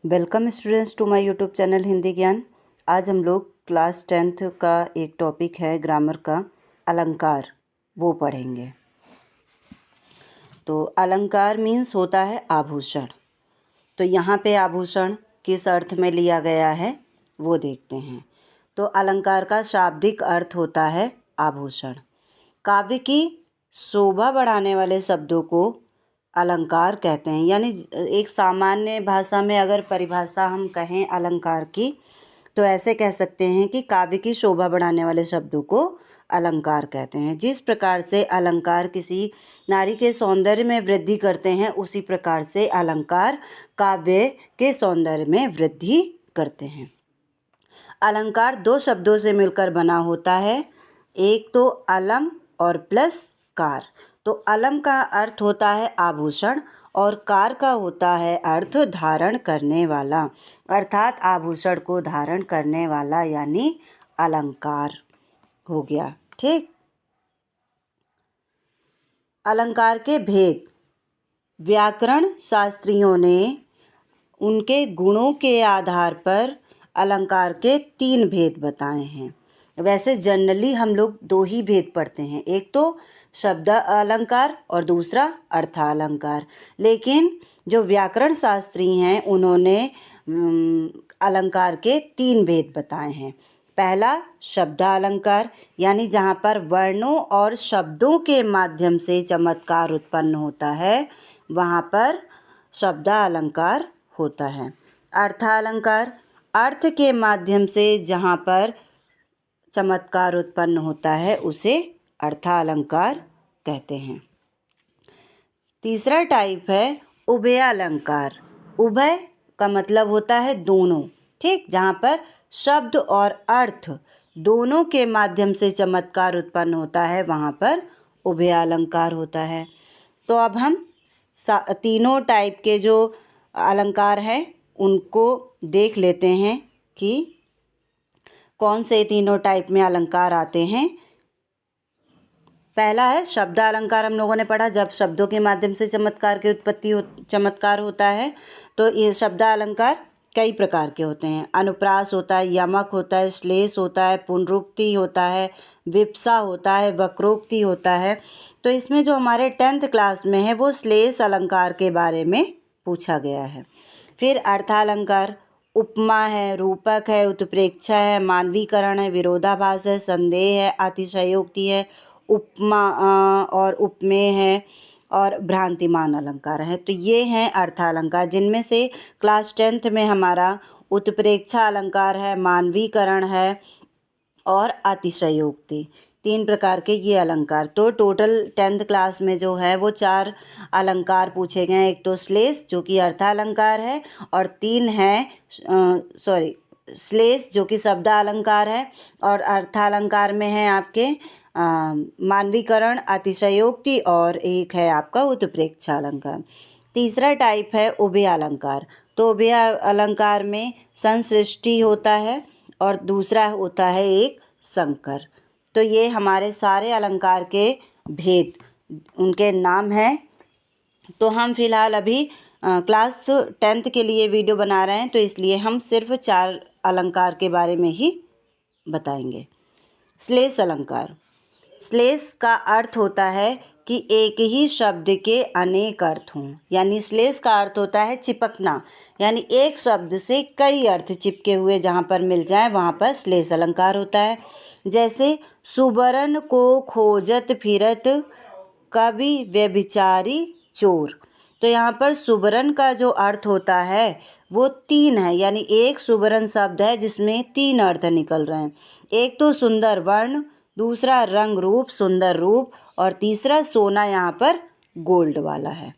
Welcome students to my YouTube channel Hindi Gyan. आज हम लोग क्लास 10th का एक टॉपिक है ग्रामर का अलंकार, वो पढ़ेंगे। तो अलंकार मीन्स होता है आभूषण। तो यहाँ पे आभूषण किस अर्थ में लिया गया है वो देखते हैं। तो अलंकार का शाब्दिक अर्थ होता है आभूषण। काव्य की शोभा बढ़ाने वाले शब्दों को अलंकार कहते हैं। यानी एक सामान्य भाषा में अगर परिभाषा हम कहें अलंकार की, तो ऐसे कह सकते हैं कि काव्य की शोभा बढ़ाने वाले शब्दों को अलंकार कहते हैं। जिस प्रकार से अलंकार किसी नारी के सौंदर्य में वृद्धि करते हैं, उसी प्रकार से अलंकार काव्य के सौंदर्य में वृद्धि करते हैं। अलंकार दो शब्दों से मिलकर बना होता है, एक तो अलम और प्लस कार। तो अलम का अर्थ होता है आभूषण और कार का होता है अर्थ धारण करने वाला, अर्थात आभूषण को धारण करने वाला यानी अलंकार हो गया। ठीक। अलंकार के भेद। व्याकरण शास्त्रियों ने उनके गुणों के आधार पर अलंकार के 3 भेद बताए हैं। वैसे जनरली हम लोग 2 ही भेद पढ़ते हैं, एक तो शब्द अलंकार और दूसरा अर्थालंकार। लेकिन जो व्याकरण शास्त्री हैं उन्होंने अलंकार के 3 भेद बताए हैं। पहला शब्दालंकार, यानी जहाँ पर वर्णों और शब्दों के माध्यम से चमत्कार उत्पन्न होता है, वहाँ पर शब्दालंकार होता है। अर्थालंकार, अर्थ के माध्यम से जहाँ पर चमत्कार उत्पन्न होता है उसे अर्थालंकार कहते हैं। तीसरा टाइप है उभयालंकार। उभय का मतलब होता है दोनों। ठीक। जहाँ पर शब्द और अर्थ दोनों के माध्यम से चमत्कार उत्पन्न होता है, वहाँ पर उभयालंकार होता है। तो अब हम तीनों टाइप के जो अलंकार हैं उनको देख लेते हैं कि कौन से तीनों टाइप में अलंकार आते हैं। पहला है शब्दालंकार। हम लोगों ने पढ़ा, जब शब्दों के माध्यम से चमत्कार की उत्पत्ति चमत्कार होता है। तो ये शब्दालंकार कई प्रकार के होते हैं। अनुप्रास होता है, यमक होता है, श्लेष होता है, पुनरुक्ति होता है, विप्सा होता है, वक्रोक्ति होता है। तो इसमें जो हमारे 10th क्लास में है वो श्लेष अलंकार के बारे में पूछा गया है। फिर अर्थालंकार, उपमा है, रूपक है, उत्प्रेक्षा है, मानवीकरण है, विरोधाभास है, संदेह है, अतिशयोक्ति है, उपमा और उपमेय है और भ्रांतिमान अलंकार है। तो ये हैं अर्थालंकार, जिनमें से क्लास 10th में हमारा उत्प्रेक्षा अलंकार है, मानवीकरण है और अतिशयोक्ति। 3 प्रकार के ये अलंकार। तो टोटल 10th क्लास में जो है वो 4 अलंकार पूछे गए हैं। एक तो श्लेष जो कि अर्थालंकार है, और 3 है श्लेष जो कि शब्दालंकार है, और अर्थालंकार में है आपके मानवीकरण, अतिशयोक्ति, और एक है आपका उत्प्रेक्षा अलंकार। तीसरा टाइप है उभयालंकार। तो उभय अलंकार में संसृष्टि होता है और दूसरा होता है एक संकर। तो ये हमारे सारे अलंकार के भेद, उनके नाम हैं। तो हम फिलहाल अभी क्लास 10th के लिए वीडियो बना रहे हैं, तो इसलिए हम सिर्फ 4 अलंकार के बारे में ही बताएंगे। श्लेष अलंकार। श्लेष का अर्थ होता है कि एक ही शब्द के अनेक अर्थ हों। यानी श्लेष का अर्थ होता है चिपकना, यानी एक शब्द से कई अर्थ चिपके हुए जहाँ पर मिल जाए वहाँ पर श्लेष अलंकार होता है। जैसे सुबरन को खोजत फिरत कवि व्यभिचारी चोर। तो यहाँ पर सुबरन का जो अर्थ होता है वो 3 है, यानी एक सुबरन शब्द है जिसमें 3 अर्थ निकल रहे हैं। एक तो सुंदर वर्ण, दूसरा रंग रूप सुंदर रूप, और तीसरा सोना यहाँ पर गोल्ड वाला है।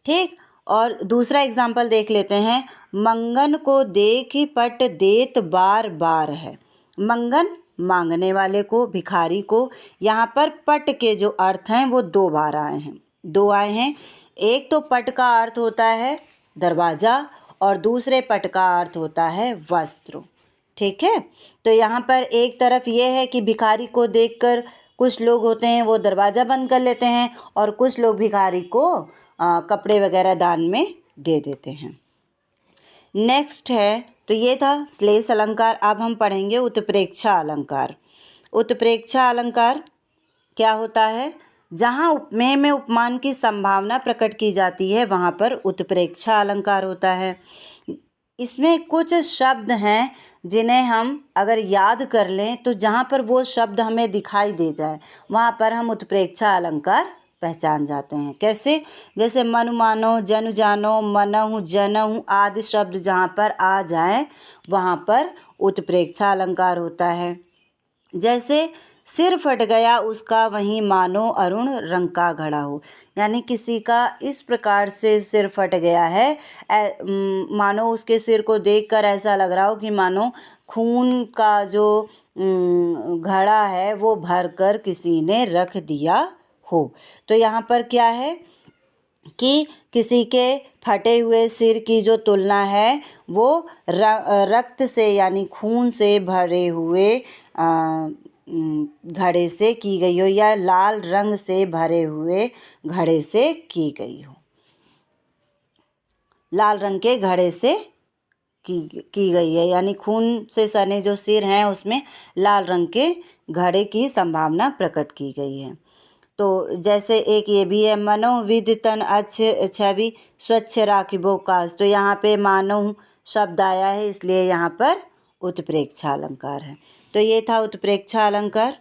ठीक। और दूसरा एग्जाम्पल देख लेते हैं। मंगन को देख पट देत बार बार है। मंगन मांगने वाले को, भिखारी को। यहाँ पर पट के जो अर्थ हैं वो 2 बार आए हैं, 2 आए हैं। एक तो पट का अर्थ होता है दरवाज़ा और दूसरे पट का अर्थ होता है वस्त्र। ठीक है। तो यहाँ पर एक तरफ ये है कि भिखारी को देखकर कुछ लोग होते हैं वो दरवाज़ा बंद कर लेते हैं, और कुछ लोग भिखारी को कपड़े वगैरह दान में दे देते हैं। नेक्स्ट है, तो ये था श्लेष अलंकार। अब हम पढ़ेंगे उत्प्रेक्षा अलंकार। उत्प्रेक्षा अलंकार क्या होता है? जहाँ उपमेय में उपमान की संभावना प्रकट की जाती है वहाँ पर उत्प्रेक्षा अलंकार होता है। इसमें कुछ शब्द हैं जिन्हें हम अगर याद कर लें तो जहाँ पर वो शब्द हमें दिखाई दे जाए वहाँ पर हम उत्प्रेक्षा अलंकार पहचान जाते हैं। कैसे? जैसे मनु मानो, जनु जानो, मनहु, जनहु आदि शब्द जहाँ पर आ जाएं वहाँ पर उत्प्रेक्षा अलंकार होता है। जैसे सिर फट गया उसका वहीं मानो अरुण रंग का घड़ा हो, यानी किसी का इस प्रकार से सिर फट गया है, मानो उसके सिर को देखकर ऐसा लग रहा हो कि मानो खून का जो घड़ा है वो भरकर किसी ने रख दिया हो। तो यहाँ पर क्या है कि किसी के फटे हुए सिर की जो तुलना है वो रक्त से यानी खून से भरे हुए घड़े से की गई हो या लाल रंग से भरे हुए घड़े से की गई हो। लाल रंग के घड़े से की गई है, यानी खून से सने जो सिर हैं उसमें लाल रंग के घड़े की संभावना प्रकट की गई है। तो जैसे एक ये भी है, मनोविद तन अच्छ छवि स्वच्छ राखिबो काज। तो यहाँ पे मानव शब्द आया है इसलिए यहाँ पर उत्प्रेक्षा अलंकार है। तो ये था उत्प्रेक्षा अलंकार।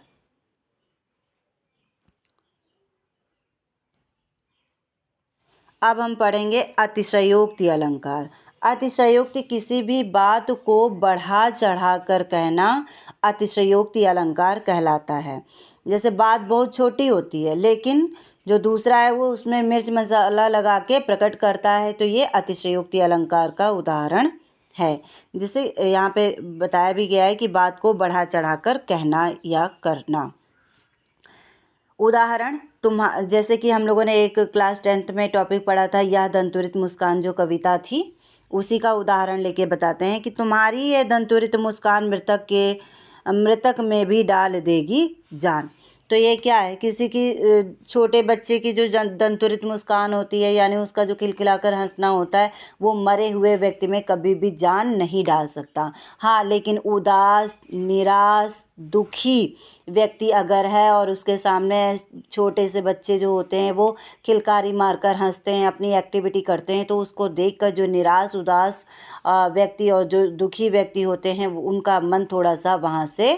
अब हम पढ़ेंगे अतिशयोक्ति अलंकार। अतिशयोक्ति किसी भी बात को बढ़ा चढ़ा कर कहना अतिशयोक्ति अलंकार कहलाता है। जैसे बात बहुत छोटी होती है लेकिन जो दूसरा है वो उसमें मिर्च मसाला लगा के प्रकट करता है, तो ये अतिशयोक्ति अलंकार का उदाहरण है। जिसे यहाँ पे बताया भी गया है कि बात को बढ़ा चढ़ा कर कहना या करना। उदाहरण जैसे कि हम लोगों ने एक क्लास 10th में टॉपिक पढ़ा था, यह दंतुरित मुस्कान जो कविता थी उसी का उदाहरण लेके बताते हैं कि तुम्हारी ये दंतुरित मुस्कान मृतक में भी डाल देगी जान। तो ये क्या है? किसी की छोटे बच्चे की जो दंतुरित मुस्कान होती है यानी उसका जो खिलखिलाकर हंसना होता है वो मरे हुए व्यक्ति में कभी भी जान नहीं डाल सकता। हाँ, लेकिन उदास, निराश, दुखी व्यक्ति अगर है और उसके सामने छोटे से बच्चे जो होते हैं वो खिलकारी मारकर हंसते हैं, अपनी एक्टिविटी करते हैं, तो उसको देखकर जो निराश उदास व्यक्ति और जो दुखी व्यक्ति होते हैं उनका मन थोड़ा सा वहाँ से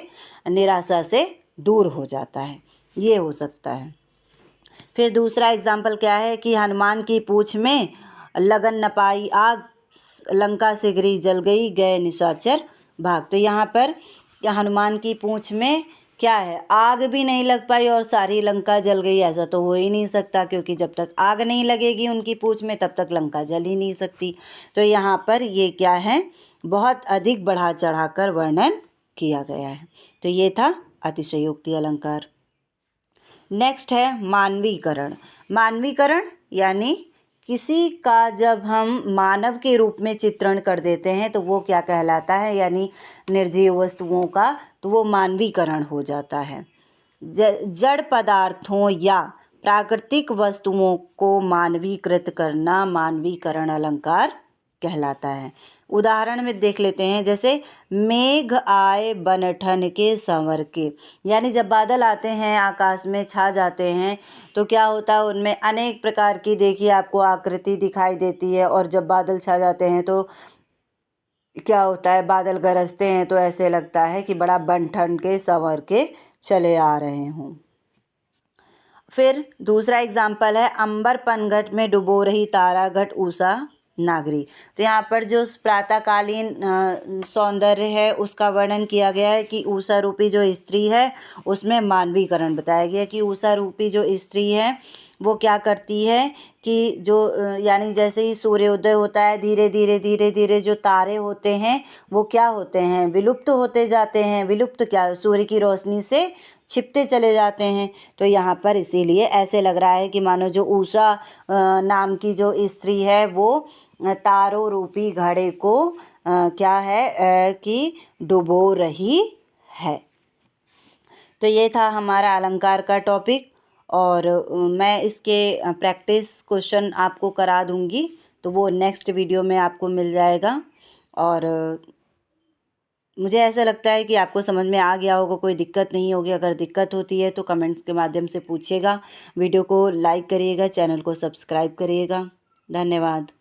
निराशा से दूर हो जाता है। ये हो सकता है। फिर दूसरा एग्जाम्पल क्या है कि हनुमान की पूँछ में लगन न पाई आग, लंका से गिरी जल गई, गए निशाचर भाग। तो यहाँ पर हनुमान की पूँछ में क्या है? आग भी नहीं लग पाई और सारी लंका जल गई, ऐसा तो हो ही नहीं सकता, क्योंकि जब तक आग नहीं लगेगी उनकी पूँछ में तब तक लंका जल ही नहीं सकती। तो यहाँ पर ये क्या है? बहुत अधिक बढ़ा चढ़ा कर वर्णन किया गया है। तो ये था अतिशयोक्ति अलंकार। नेक्स्ट है मानवीकरण। मानवीकरण यानी किसी का जब हम मानव के रूप में चित्रण कर देते हैं तो वो क्या कहलाता है? यानी निर्जीव वस्तुओं का, तो वो मानवीकरण हो जाता है। जड़ पदार्थों या प्राकृतिक वस्तुओं को मानवीकृत करना मानवीकरण अलंकार कहलाता है। उदाहरण में देख लेते हैं, जैसे मेघ आए बनठन के संवर के, यानी जब बादल आते हैं आकाश में छा जाते हैं तो क्या होता है? उनमें अनेक प्रकार की देखिए आपको आकृति दिखाई देती है, और जब बादल छा जाते हैं तो क्या होता है? बादल गरजते हैं तो ऐसे लगता है कि बड़ा बनठन के संवर के चले आ रहे हों। फिर दूसरा एग्जाम्पल है, अंबर पनघट में डुबो रही तारा घट उषा नागरी। तो यहाँ पर जो प्रातःकालीन सौंदर्य है उसका वर्णन किया गया है कि उषा रूपी जो स्त्री है उसमें मानवीकरण बताया गया कि उषा रूपी जो स्त्री है वो क्या करती है कि जो यानी जैसे ही सूर्योदय होता है धीरे धीरे धीरे धीरे जो तारे होते हैं वो क्या होते हैं? विलुप्त होते जाते हैं। विलुप्त क्या? सूर्य की रोशनी से छिपते चले जाते हैं। तो यहाँ पर इसीलिए ऐसे लग रहा है कि मानो जो उषा नाम की जो स्त्री है वो तारों रूपी घड़े को क्या है कि डुबो रही है। तो ये था हमारा अलंकार का टॉपिक, और मैं इसके प्रैक्टिस क्वेश्चन आपको करा दूंगी, तो वो नेक्स्ट वीडियो में आपको मिल जाएगा। और मुझे ऐसा लगता है कि आपको समझ में आ गया होगा, कोई दिक्कत नहीं होगी। अगर दिक्कत होती है तो कमेंट्स के माध्यम से पूछिएगा। वीडियो को लाइक करिएगा, चैनल को सब्सक्राइब करिएगा। धन्यवाद।